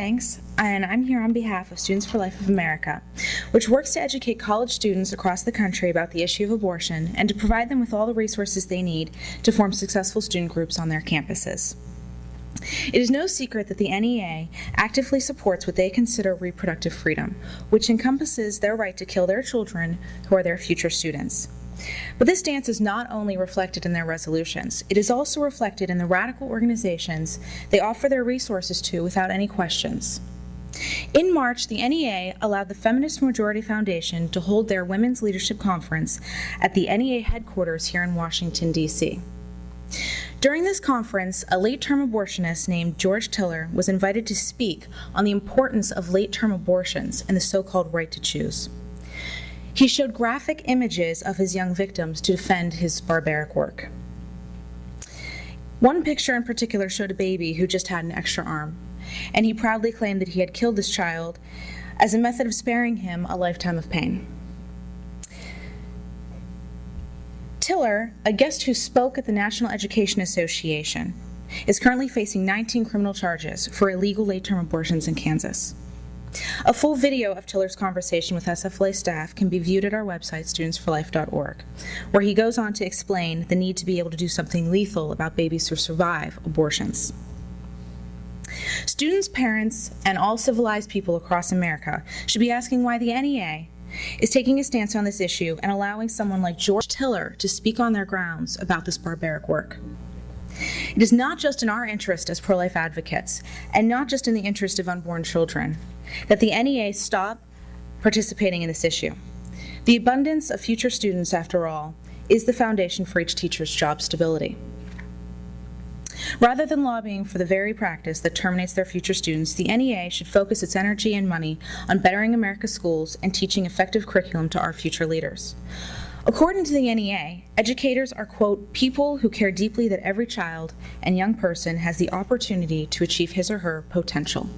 Banks, and I'm here on behalf of Students for Life of America, which works to educate college students across the country about the issue of abortion and to provide them with all the resources they need to form successful student groups on their campuses. It is no secret that the NEA actively supports what they consider reproductive freedom, which encompasses their right to kill their children who are their future students. But this stance is not only reflected in their resolutions, it is also reflected in the radical organizations they offer their resources to without any questions. In March, the NEA allowed the Feminist Majority Foundation to hold their Women's Leadership Conference at the NEA headquarters here in Washington, D.C. During this conference, a late-term abortionist named George Tiller was invited to speak on the importance of late-term abortions and the so-called right to choose. He showed graphic images of his young victims to defend his barbaric work. One picture in particular showed a baby who just had an extra arm, and he proudly claimed that he had killed this child as a method of sparing him a lifetime of pain. Tiller, a guest who spoke at the National Education Association, is currently facing 19 criminal charges for illegal late-term abortions in Kansas. A full video of Tiller's conversation with SFLA staff can be viewed at our website, studentsforlife.org, where he goes on to explain the need to be able to do something lethal about babies who survive abortions. Students, parents, and all civilized people across America should be asking why the NEA is taking a stance on this issue and allowing someone like George Tiller to speak on their grounds about this barbaric work. It is not just in our interest as pro-life advocates, and not just in the interest of unborn children, that the NEA stop participating in this issue. The abundance of future students, after all, is the foundation for each teacher's job stability. Rather than lobbying for the very practice that terminates their future students, the NEA should focus its energy and money on bettering America's schools and teaching effective curriculum to our future leaders. According to the NEA, educators are, quote, people who care deeply that every child and young person has the opportunity to achieve his or her potential.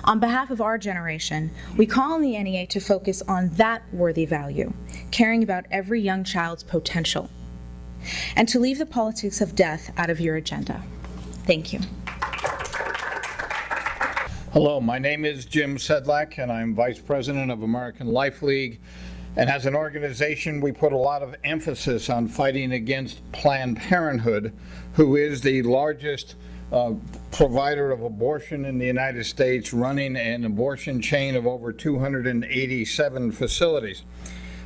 On behalf of our generation, we call on the NEA to focus on that worthy value, caring about every young child's potential, and to leave the politics of death out of your agenda. Thank you. Hello, my name is Jim Sedlak, and I'm Vice President of American Life League. And as an organization, we put a lot of emphasis on fighting against Planned Parenthood, who is the largest provider of abortion in the United States, running an abortion chain of over 287 facilities.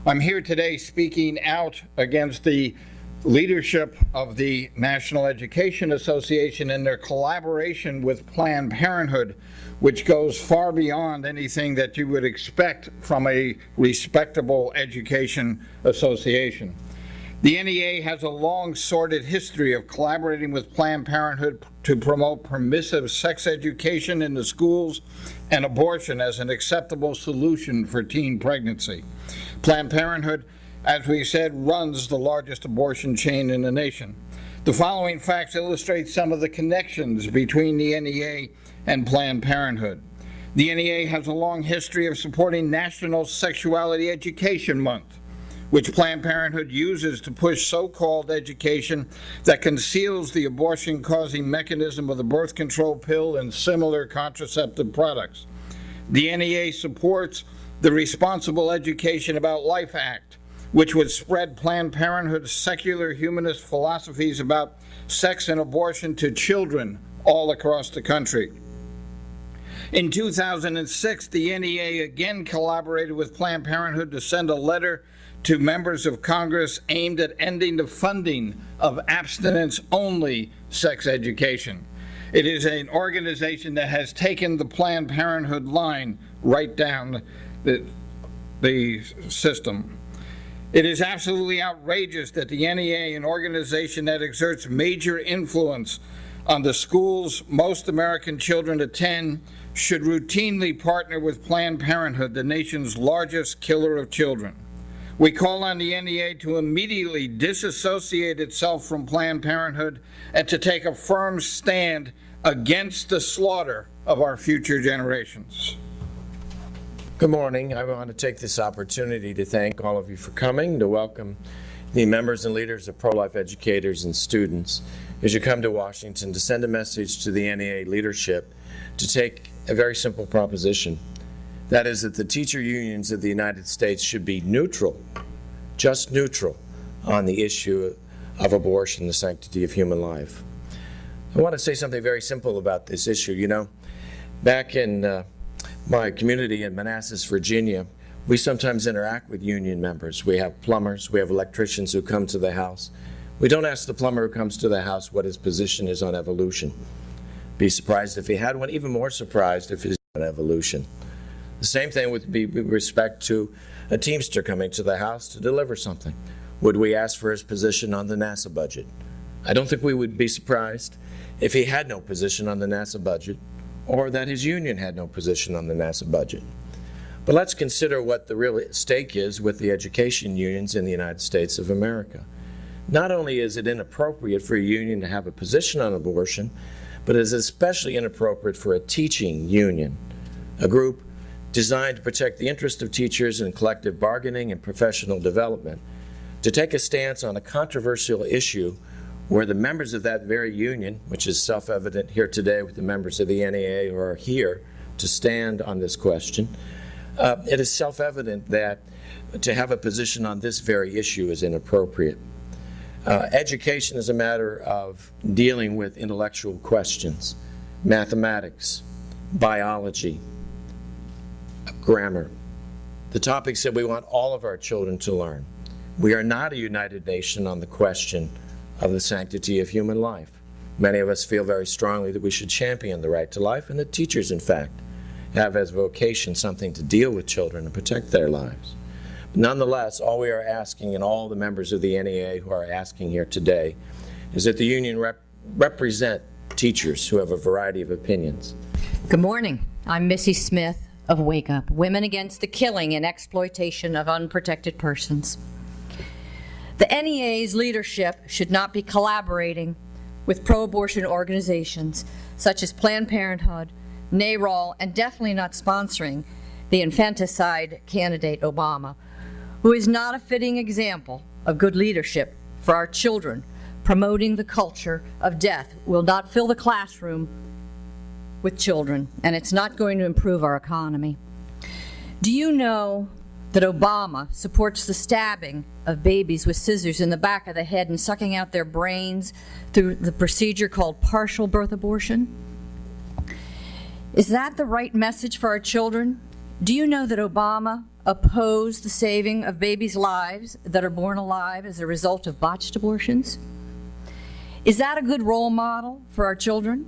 I'm here today speaking out against the leadership of the National Education Association and their collaboration with Planned Parenthood, which goes far beyond anything that you would expect from a respectable education association. The NEA has a long, sordid history of collaborating with Planned Parenthood to promote permissive sex education in the schools and abortion as an acceptable solution for teen pregnancy. Planned Parenthood, as we said, runs the largest abortion chain in the nation. The following facts illustrate some of the connections between the NEA and Planned Parenthood. The NEA has a long history of supporting National Sexuality Education Month, which Planned Parenthood uses to push so-called education that conceals the abortion-causing mechanism of the birth control pill and similar contraceptive products. The NEA supports the Responsible Education About Life Act, which would spread Planned Parenthood's secular humanist philosophies about sex and abortion to children all across the country. In 2006, the NEA again collaborated with Planned Parenthood to send a letter to members of Congress aimed at ending the funding of abstinence-only sex education. It is an organization that has taken the Planned Parenthood line right down the system. It is absolutely outrageous that the NEA, an organization that exerts major influence on the schools most American children attend, should routinely partner with Planned Parenthood, the nation's largest killer of children. We call on the NEA to immediately disassociate itself from Planned Parenthood and to take a firm stand against the slaughter of our future generations. Good morning. I want to take this opportunity to thank all of you for coming, to welcome the members and leaders of pro-life educators and students as you come to Washington to send a message to the NEA leadership to take a very simple proposition. That is that the teacher unions of the United States should be neutral, just neutral, on the issue of abortion, the sanctity of human life. I want to say something very simple about this issue. You know, back in my community in Manassas, Virginia, we sometimes interact with union members. We have plumbers, we have electricians who come to the house. We don't ask the plumber who comes to the house what his position is on evolution. Be surprised if he had one, even more surprised if he's on evolution. The same thing would be with respect to a Teamster coming to the house to deliver something. Would we ask for his position on the NASA budget? I don't think we would be surprised if he had no position on the NASA budget, or that his union had no position on the NASA budget. But let's consider what the real stake is with the education unions in the United States of America. Not only is it inappropriate for a union to have a position on abortion, but it is especially inappropriate for a teaching union, a group designed to protect the interest of teachers in collective bargaining and professional development, to take a stance on a controversial issue where the members of that very union, which is self-evident here today with the members of the NEA who are here to stand on this question, it is self-evident that to have a position on this very issue is inappropriate. Education is a matter of dealing with intellectual questions, mathematics, biology, grammar, the topics that we want all of our children to learn. We are not a united nation on the question of the sanctity of human life. Many of us feel very strongly that we should champion the right to life, and that teachers, in fact, have as vocation something to deal with children and protect their lives. Nonetheless, all we are asking, and all the members of the NEA who are asking here today, is that the union represent teachers who have a variety of opinions. Good morning. I'm Missy Smith of WAKEUP, Women Against the Killing and Exploitation of Unprotected Persons. The NEA's leadership should not be collaborating with pro-abortion organizations such as Planned Parenthood, NARAL, and definitely not sponsoring the infanticide candidate Obama, who is not a fitting example of good leadership for our children. Promoting the culture of death will not fill the classroom with children, and it's not going to improve our economy. Do you know that Obama supports the stabbing of babies with scissors in the back of the head and sucking out their brains through the procedure called partial birth abortion? Is that the right message for our children? Do you know that Obama opposed the saving of babies' lives that are born alive as a result of botched abortions? Is that a good role model for our children?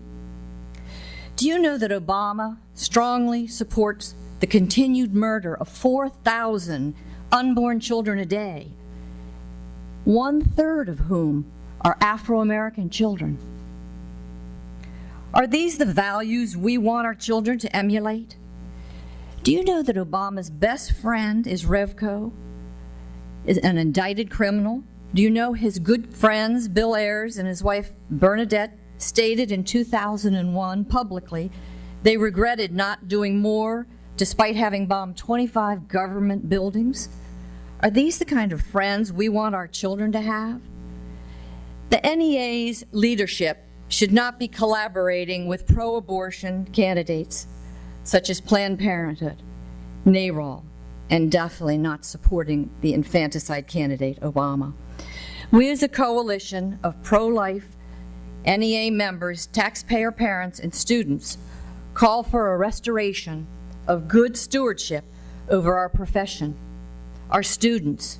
Do you know that Obama strongly supports the continued murder of 4,000 unborn children a day, 1/3 of whom are Afro-American children? Are these the values we want our children to emulate? Do you know that Obama's best friend is Revco, is an indicted criminal? Do you know his good friends, Bill Ayers and his wife Bernadette, stated in 2001 publicly they regretted not doing more despite having bombed 25 government buildings? Are these the kind of friends we want our children to have? The NEA's leadership should not be collaborating with pro-abortion candidates such as Planned Parenthood, NARAL, and definitely not supporting the infanticide candidate Obama. We as a coalition of pro-life NEA members, taxpayer parents, and students call for a restoration of good stewardship over our profession, our students,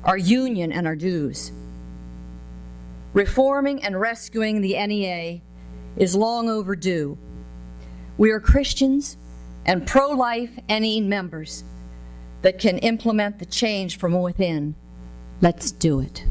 our union, and our dues. Reforming and rescuing the NEA is long overdue. We are Christians and pro-life NE members that can implement the change from within. Let's do it.